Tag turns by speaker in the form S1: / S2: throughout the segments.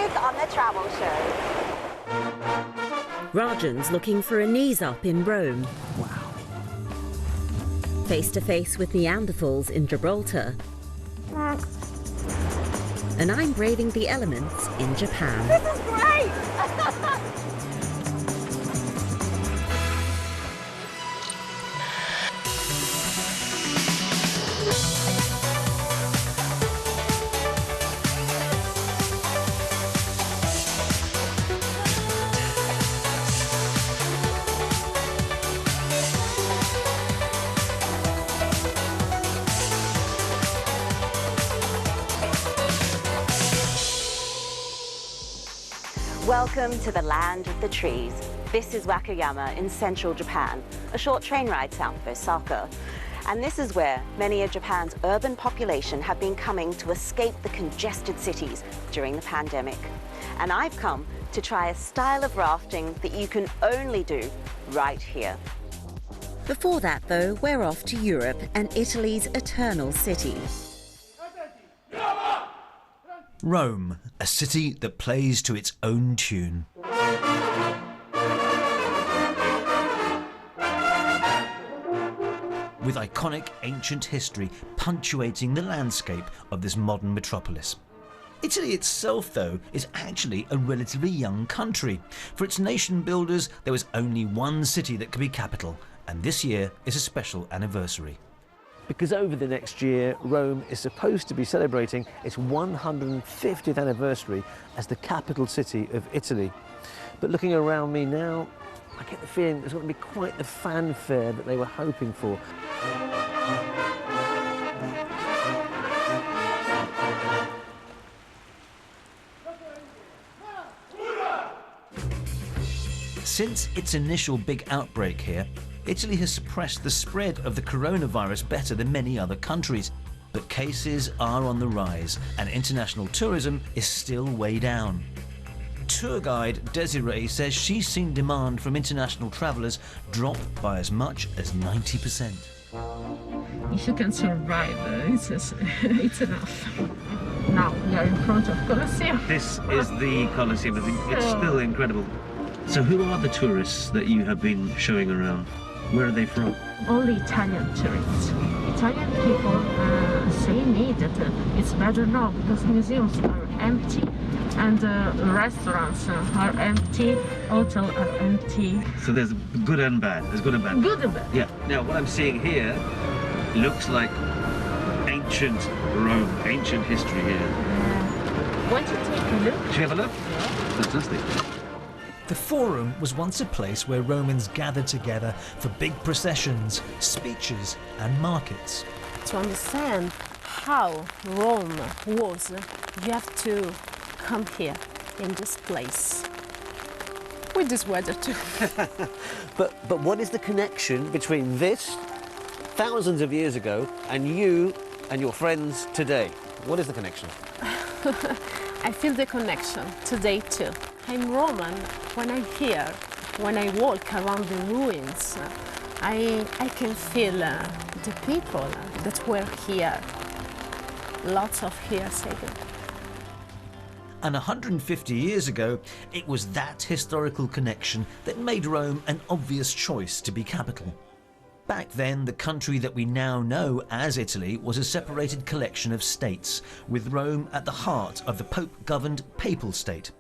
S1: Trees on the travel show.
S2: Rajan's looking for a knees up in Rome.
S3: Wow.
S2: Face to face with Neanderthals in Gibraltar. And I'm braving the elements in Japan.
S1: This is great! Welcome to the land of the trees. This is Wakayama in central Japan, a short train ride south of Osaka. And this is where many of Japan's urban population have been coming to escape the congested cities during the pandemic. And I've come to try a style of rafting that you can only do right here.
S2: Before that, though, we're off to Europe and Italy's eternal city.
S3: Rome, a city that plays to its own tune. With iconic ancient history punctuating the landscape of this modern metropolis. Italy itself, though, is actually a relatively young country. For its nation builders, there was only one city that could be capital, and this year is a special anniversary.
S4: Because over the next year, Rome is supposed to be celebrating its 150th anniversary as the capital city of Italy. But looking around me now, I get the feeling there's going to be quite the fanfare that they were hoping for.
S3: Since its initial big outbreak here, Italy has suppressed the spread of the coronavirus better than many other countries. But cases are on the rise and international tourism is still way down. Tour guide Desiree says she's seen demand from international travellers drop by as much as 90%.
S5: If you can survive, it's enough. Now we are in front of Colosseum.
S6: This is the Colosseum. I think it's still incredible. So who are the tourists that you have been showing around? Where are they from?
S5: Only Italian tourists. Italian people say me that it's better now because museums are empty and restaurants are empty, hotels are empty.
S6: So there's good and bad. There's good and bad.
S5: Good and bad.
S6: Yeah. Now what I'm seeing here looks like ancient Rome, ancient history here.
S5: Want to take a look?
S6: Should we have a look?
S5: Yeah.
S6: Fantastic.
S3: The Forum was once a place where Romans gathered together for big processions, speeches and markets.
S7: To understand how Rome was, you have to come here, in this place. With this weather too.
S4: But what is the connection between this, thousands of years ago, and you and your friends today? What is the connection?
S7: I feel the connection today too. I'm Roman. When I'm here, when I walk around the ruins, I can feel the people that were here. Lots of years ago.
S3: And 150 years ago, it was that historical connection that made Rome an obvious choice to be capital. Back then, the country that we now know as Italy was a separated collection of states, with Rome at the heart of the Pope-governed papal state.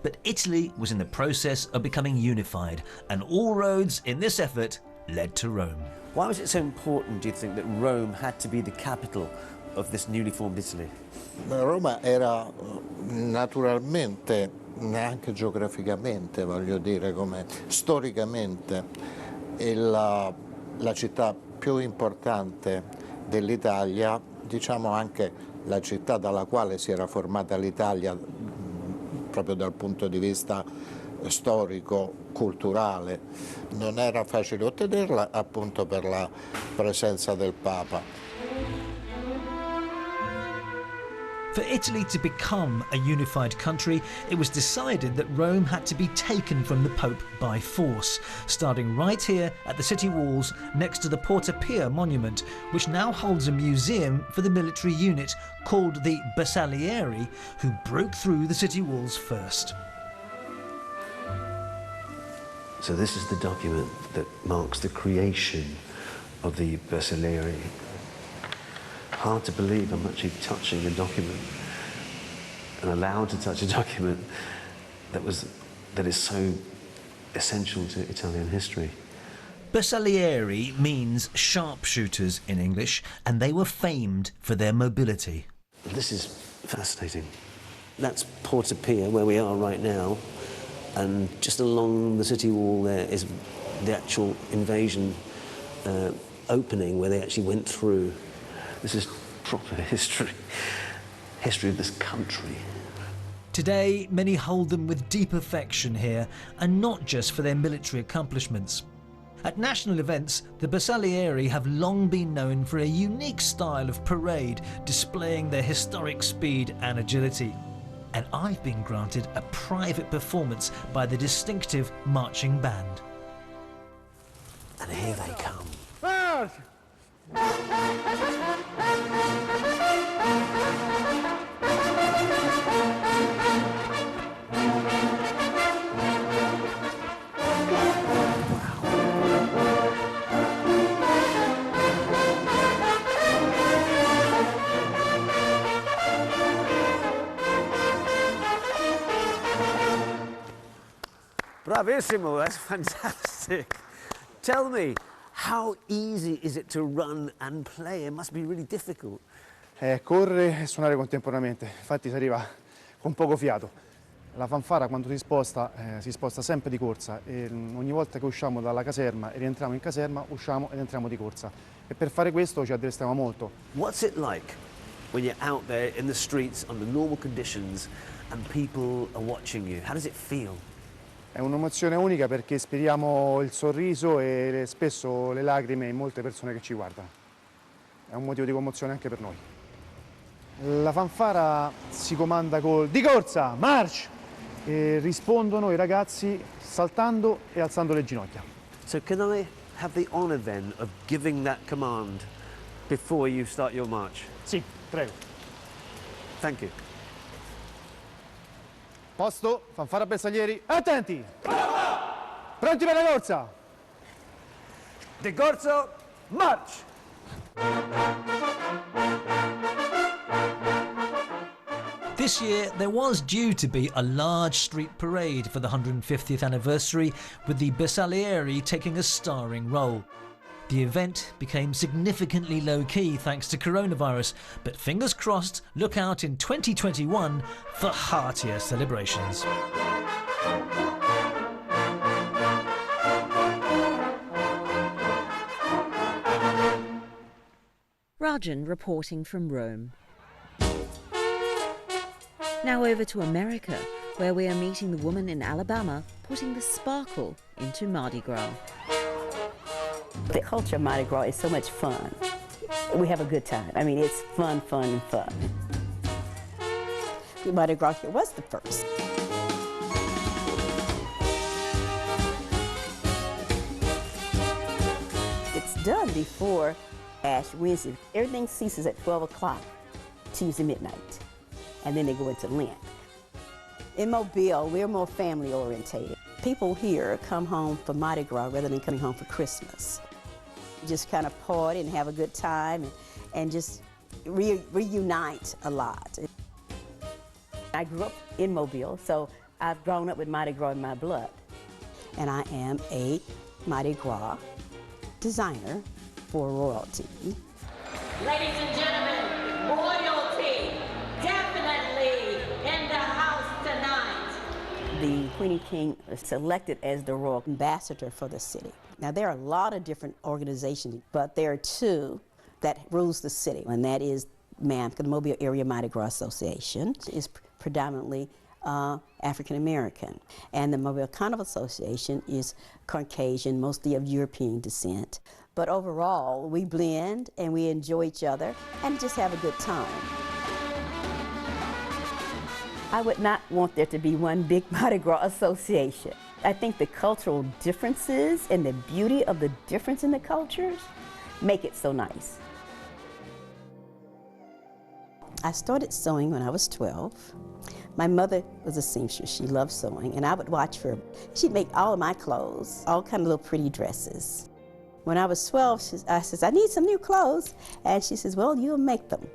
S3: But Italy was in the process of becoming unified, and all roads in this effort led to Rome.
S4: Why was it so important, do you think, that Rome had to be the capital of this newly formed Italy?
S8: Roma era naturalmente, neanche geograficamente, voglio dire, come storicamente, la città più importante dell'Italia, diciamo anche la città dalla quale si era formata l'Italia proprio dal punto di vista storico, culturale. Non era facile ottenerla appunto per la presenza del Papa.
S3: For Italy to become a unified country, it was decided that Rome had to be taken from the Pope by force, starting right here at the city walls next to the Porta Pia monument, which now holds a museum for the military unit called the Bersaglieri, who broke through the city walls first.
S4: So this is the document that marks the creation of the Bersaglieri. Hard to believe I'm actually touching a document and allowed to touch a document that is so essential to Italian history.
S3: Bersaglieri means sharpshooters in English, and they were famed for their mobility.
S4: This is fascinating. That's Porta Pia, where we are right now, and just along the city wall there is the actual invasion opening where they actually went through. This is proper history of this country.
S3: Today, many hold them with deep affection here, and not just for their military accomplishments. At national events, the Bersaglieri have long been known for a unique style of parade, displaying their historic speed and agility. And I've been granted a private performance by the distinctive marching band.
S4: And here they come.
S9: March!
S4: Bravissimo, that's fantastic. Tell me, how easy is it to run and play? It must be really difficult.
S9: Correre e suonare contemporaneamente, infatti si arriva con poco fiato. La fanfara quando si sposta sempre di corsa e ogni volta che usciamo dalla caserma e rientriamo in caserma, usciamo ed entriamo di corsa. E per fare questo ci addestriamo molto.
S4: What's it like when you're out there in the streets under normal conditions and people are watching you? How does it feel?
S9: È un'emozione unica perché speriamo il sorriso e spesso le lacrime in molte persone che ci guardano. È un motivo di commozione anche per noi. La fanfara si comanda col di corsa, march! E rispondono i ragazzi saltando e alzando le ginocchia.
S4: So can I have the honor then of giving that command before you start your march?
S9: Sì, prego.
S4: Thank you.
S9: Posto, fanfara Bersaglieri, attenti! Pronti per la corsa!
S4: Di corso, march!
S3: This year, there was due to be a large street parade for the 150th anniversary, with the Bersaglieri taking a starring role. The event became significantly low-key thanks to coronavirus, but fingers crossed, look out in 2021 for heartier celebrations.
S2: Rajan reporting from Rome. Now over to America, where we are meeting the woman in Alabama putting the sparkle into Mardi Gras.
S10: The culture of Mardi Gras is so much fun. We have a good time. I mean, it's fun, fun, and fun. Mardi Gras here was the first. It's done before Ash Wednesday. Everything ceases at 12 o'clock, Tuesday midnight, and then they go into Lent. In Mobile, we're more family orientated. People here come home for Mardi Gras rather than coming home for Christmas. Just kind of party and have a good time and just reunite a lot. I grew up in Mobile, so I've grown up with Mardi Gras in my blood. And I am a Mardi Gras designer for royalty.
S11: Ladies and gentlemen, royalty definitely in the house tonight.
S10: The Queen and King is selected as the royal ambassador for the city. Now, there are a lot of different organizations, but there are two that rules the city, and that is MAMC, the Mobile Area Mardi Gras Association, is predominantly African American, and the Mobile Carnival Association is Caucasian, mostly of European descent. But overall, we blend and we enjoy each other and just have a good time. I would not want there to be one big Mardi Gras association. I think the cultural differences and the beauty of the difference in the cultures make it so nice. I started sewing when I was 12. My mother was a seamstress. She loved sewing, and I would watch her. She'd make all of my clothes, all kind of little pretty dresses. When I was 12, I said, I need some new clothes. And she says, well, you'll make them.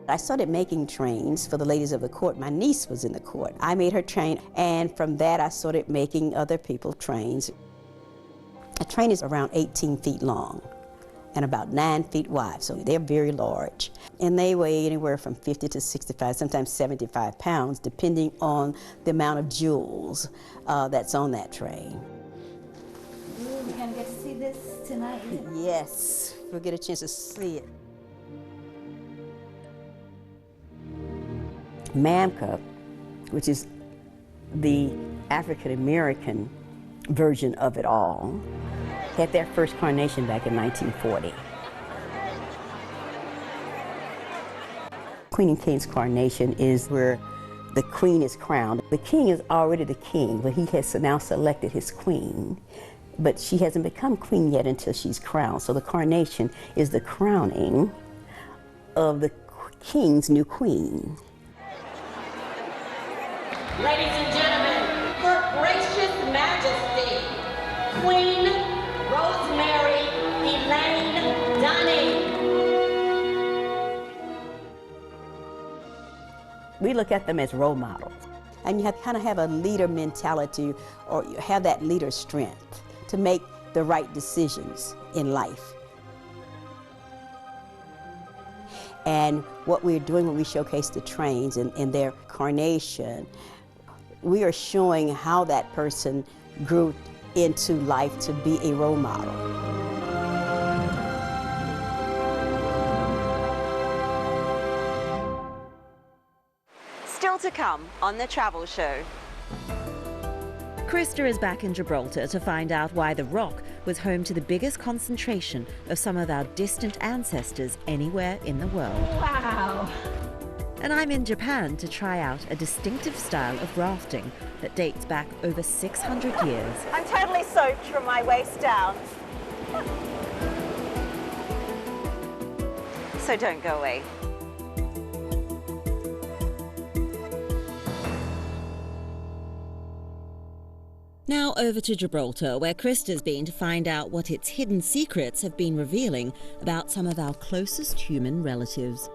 S10: I started making trains for the ladies of the court. My niece was in the court. I made her train, and from that I started making other people trains. A train is around 18 feet long and about 9 feet wide, so they're very large. And they weigh anywhere from 50 to 65, sometimes 75 pounds, depending on the amount of jewels that's on that train.
S12: We're gonna get to see this tonight?
S10: Yes, we'll get a chance to see it. Mamka, which is the African-American version of it all, had their first coronation back in 1940. Queen and King's coronation is where the queen is crowned. The king is already the king, but he has now selected his queen. But she hasn't become queen yet until she's crowned. So the coronation is the crowning of the king's new queen.
S11: Ladies and gentlemen, Her Gracious Majesty, Queen Rosemary Elaine Dunning.
S10: We look at them as role models. And you have to kind of have a leader mentality, or you have that leader strength to make the right decisions in life. And what we're doing when we showcase the trains and their coronation, we are showing how that person grew into life to be a role model.
S1: Still to come on The Travel Show.
S2: Krista is back in Gibraltar to find out why the Rock was home to the biggest concentration of some of our distant ancestors anywhere in the world.
S12: Wow.
S2: And I'm in Japan to try out a distinctive style of rafting that dates back over 600 years.
S1: I'm totally soaked from my waist down. So don't go away.
S2: Now over to Gibraltar, where Krista's been to find out what its hidden secrets have been revealing about some of our closest human relatives.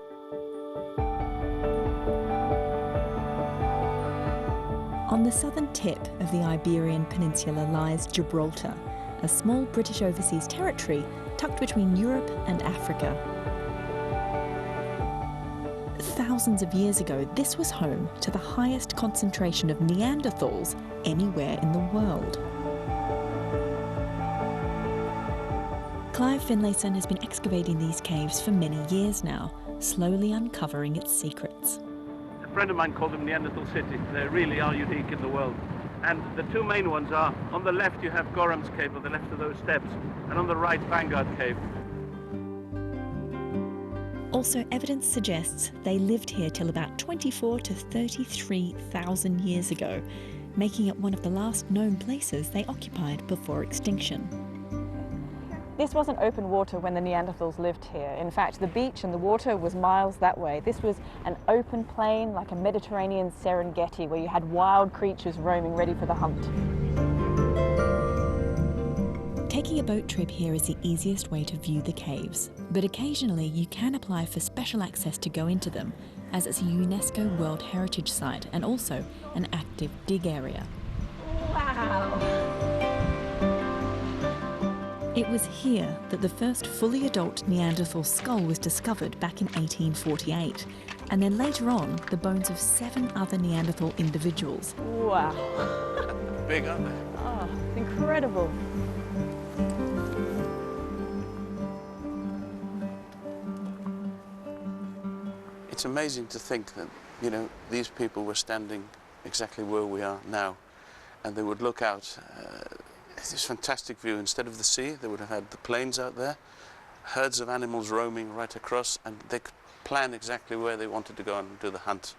S13: On the southern tip of the Iberian Peninsula lies Gibraltar, a small British overseas territory tucked between Europe and Africa. Thousands of years ago, this was home to the highest concentration of Neanderthals anywhere in the world. Clive Finlayson has been excavating these caves for many years now, slowly uncovering its secrets.
S14: A friend of mine called them Neanderthal cities. They really are unique in the world. And the two main ones are, on the left you have Gorham's Cave, on the left of those steps, and on the right Vanguard Cave.
S13: Also, evidence suggests they lived here till about 24 to 33,000 years ago, making it one of the last known places they occupied before extinction.
S15: This wasn't open water when the Neanderthals lived here. In fact, the beach and the water was miles that way. This was an open plain, like a Mediterranean Serengeti, where you had wild creatures roaming ready for the hunt.
S13: Taking a boat trip here is the easiest way to view the caves, but occasionally you can apply for special access to go into them, as it's a UNESCO World Heritage Site and also an active dig area.
S12: Wow.
S13: It was here that the first fully adult Neanderthal skull was discovered back in 1848, and then later on the bones of 7 other Neanderthal individuals.
S15: Wow.
S14: Big, aren't they?
S15: Oh, incredible.
S16: It's amazing to think that, you know, these people were standing exactly where we are now, and they would look out. This fantastic view. Instead of the sea, they would have had the plains out there, herds of animals roaming right across, and they could plan exactly where they wanted to go and do the hunt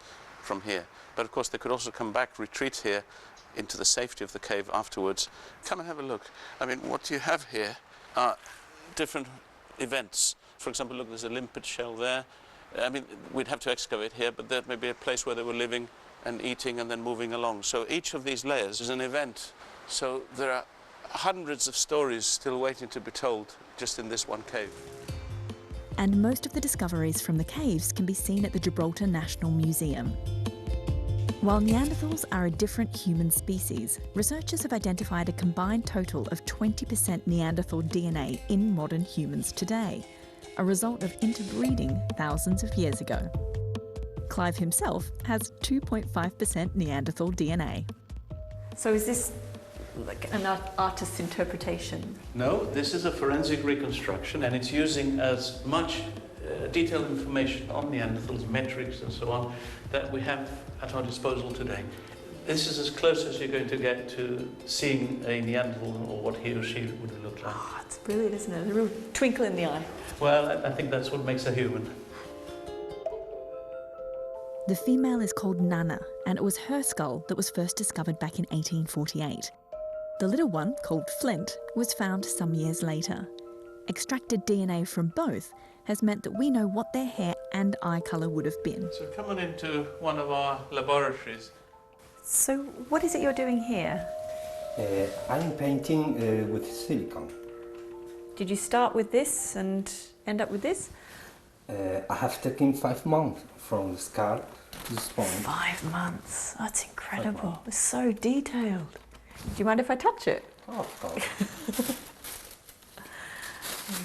S16: from here. But of course they could also come back, retreat here into the safety of the cave afterwards. Come and have a look. I mean, what you have here are different events. For example, look, there's a limpet shell there. I mean, we'd have to excavate here, but that may be a place where they were living and eating and then moving along. So each of these layers is an event. So there are hundreds of stories still waiting to be told just in this one cave.
S13: And most of the discoveries from the caves can be seen at the Gibraltar National Museum. While Neanderthals are a different human species, researchers have identified a combined total of 20% Neanderthal DNA in modern humans today, a result of interbreeding thousands of years ago. Clive himself has 2.5% Neanderthal DNA.
S17: So is this like an artist's interpretation?
S6: No, this is a forensic reconstruction, and it's using as much detailed information on Neanderthals, metrics and so on, that we have at our disposal today. This is as close as you're going to get to seeing a Neanderthal or what he or she would look like.
S17: Oh, it's brilliant, isn't it? A real twinkle in the eye.
S6: Well, I think that's what makes a human.
S13: The female is called Nana, and it was her skull that was first discovered back in 1848. The little one, called Flint, was found some years later. Extracted DNA from both has meant that we know what their hair and eye colour would have been.
S6: So come on into one of our laboratories.
S17: So what is it you're doing here?
S18: I'm painting with silicone.
S17: Did you start with this and end up with this?
S18: I have taken 5 months from the scar to this point.
S17: 5 months? That's incredible. It's so detailed. Do you mind if I touch it?
S18: Oh, of course.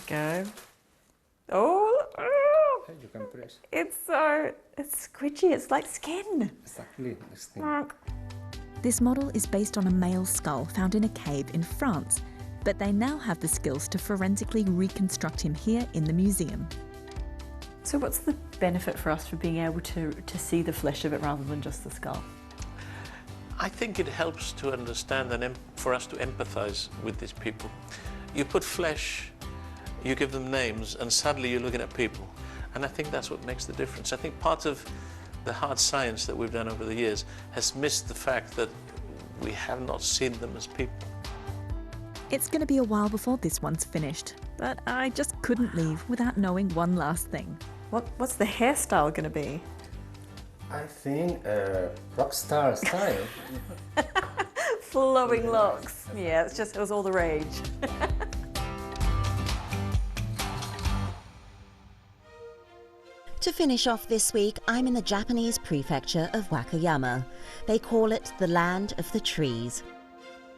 S17: There we go. Oh,
S18: You can press.
S17: it's squidgy. It's like skin.
S18: Exactly, the skin.
S13: This model is based on a male skull found in a cave in France, but they now have the skills to forensically reconstruct him here in the museum.
S17: So what's the benefit for us for being able to see the flesh of it rather than just the skull?
S6: I think it helps to understand and for us to empathize with these people. You put flesh, you give them names, and suddenly you're looking at people. And I think that's what makes the difference. I think part of the hard science that we've done over the years has missed the fact that we have not seen them as people.
S13: It's going to be a while before this one's finished, but I just couldn't leave without knowing one last thing.
S17: What's the hairstyle going to be?
S18: I think rock star style.
S17: Flowing locks. Yeah, it was all the rage.
S2: To finish off this week, I'm in the Japanese prefecture of Wakayama. They call it the land of the trees.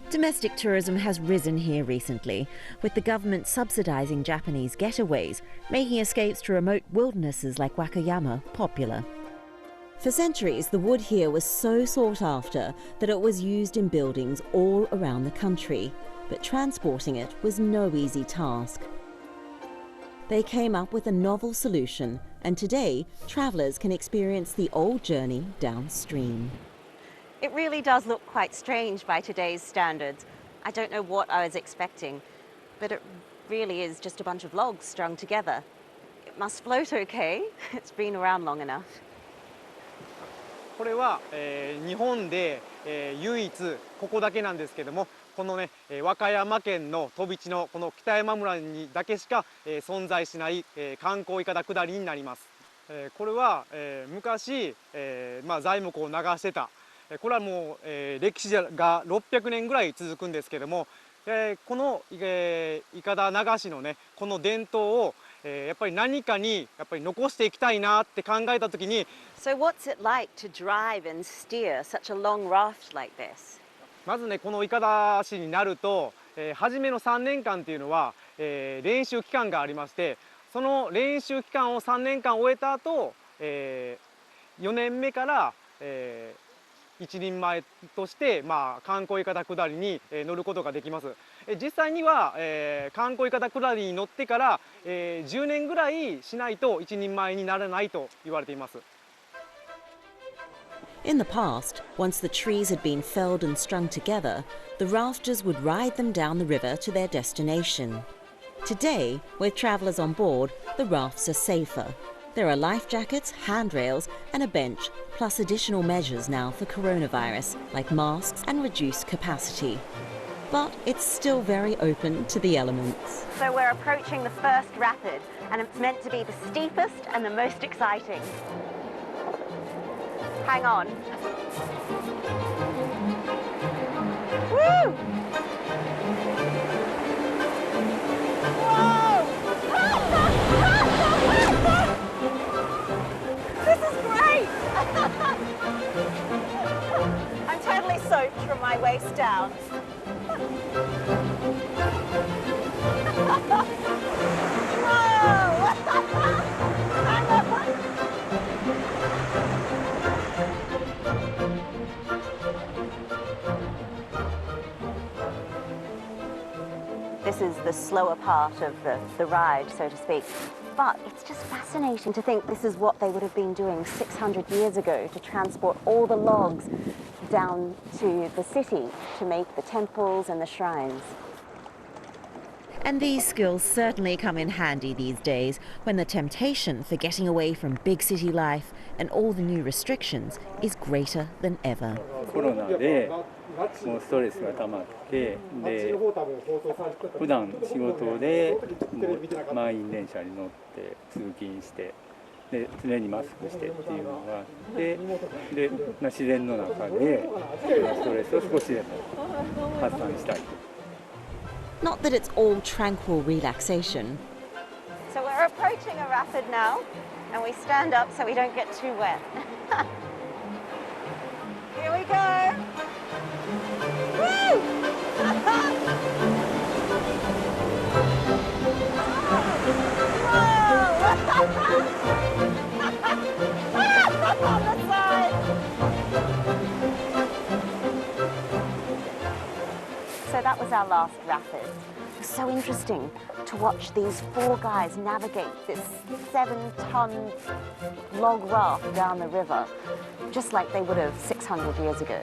S2: Domestic tourism has risen here recently, with the government subsidizing Japanese getaways, making escapes to remote wildernesses like Wakayama popular. For centuries, the wood here was so sought after that it was used in buildings all around the country, but transporting it was no easy task. They came up with a novel solution, and today, travellers can experience the old journey downstream.
S1: It really does look quite strange by today's standards. I don't know what I was expecting, but it really is just a bunch of logs strung together. It must float okay. It's been around long enough.
S9: これは、日本で、唯一ここだけなんですけども、このね、和歌山県の飛び地のこの北山村にだけしか、存在しない、観光いかだ下りになります。これは、昔、材木を流してた。これはもう、歴史が600年ぐらい続くんですけども、この、いかだ流しのね、この伝統をやっぱり何かにやっぱり残していきたいなって考えたときに。
S1: So what's it like to drive and steer such a long raft like this?
S9: まずね、このいかだしになると、初めの3年間っていうのは、練習期間がありまして、その練習期間を3年間終えた後、4年目から、一人前として、観光いかだ下りに乗ることができます。実際には、観光いかだ下りに乗ってから、10年ぐらいしないと一人前にならないと言われています。
S2: In the past, once the trees had been felled and strung together, the rafters would ride them down the river to their destination. Today, with travellers on board, the rafts are safer. There are life jackets, handrails and a bench, plus additional measures now for coronavirus, like masks and reduced capacity. But it's still very open to the elements.
S1: So we're approaching the first rapid, and it's meant to be the steepest and the most exciting. Hang on. Woo! Whoa! This is great! I'm totally soaked from my waist down. This is the slower part of the ride, so to speak. But it's just fascinating to think this is what they would have been doing 600 years ago to transport all the logs down to the city to make the temples and the shrines.
S2: And these skills certainly come in handy these days when the temptation for getting away from big city life and all the new restrictions is greater than ever.
S19: コロナでもうストレスが溜まって、で普段仕事でもう満員電車に乗って通勤して、で常にマスクしてっていうのがあって、で自然の中でストレスを少しでも発散したい。
S2: Not that it's all tranquil relaxation.
S1: So we're approaching a rapid now, and we stand up so we don't get too wet. Here we go! Woo! On the side! So that was our last rapid. It was so interesting to watch these four guys navigate this 7-ton log raft down the river, just like they would have 600 years ago.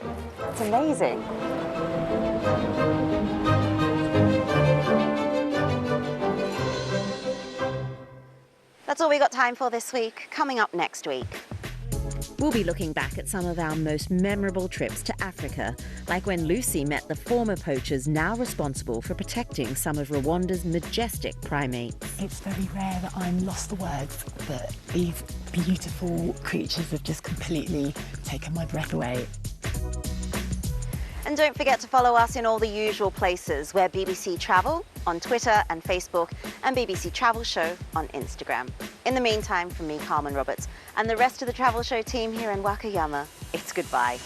S1: It's amazing. That's all we got time for this week. Coming up next week.
S2: We'll be looking back at some of our most memorable trips to Africa, like when Lucy met the former poachers now responsible for protecting some of Rwanda's majestic primates.
S20: It's very rare that I'm lost for words, but these beautiful creatures have just completely taken my breath away.
S1: And don't forget to follow us in all the usual places. We're BBC Travel on Twitter and Facebook, and BBC Travel Show on Instagram. In the meantime, from me, Carmen Roberts, and the rest of the Travel Show team here in Wakayama, it's goodbye.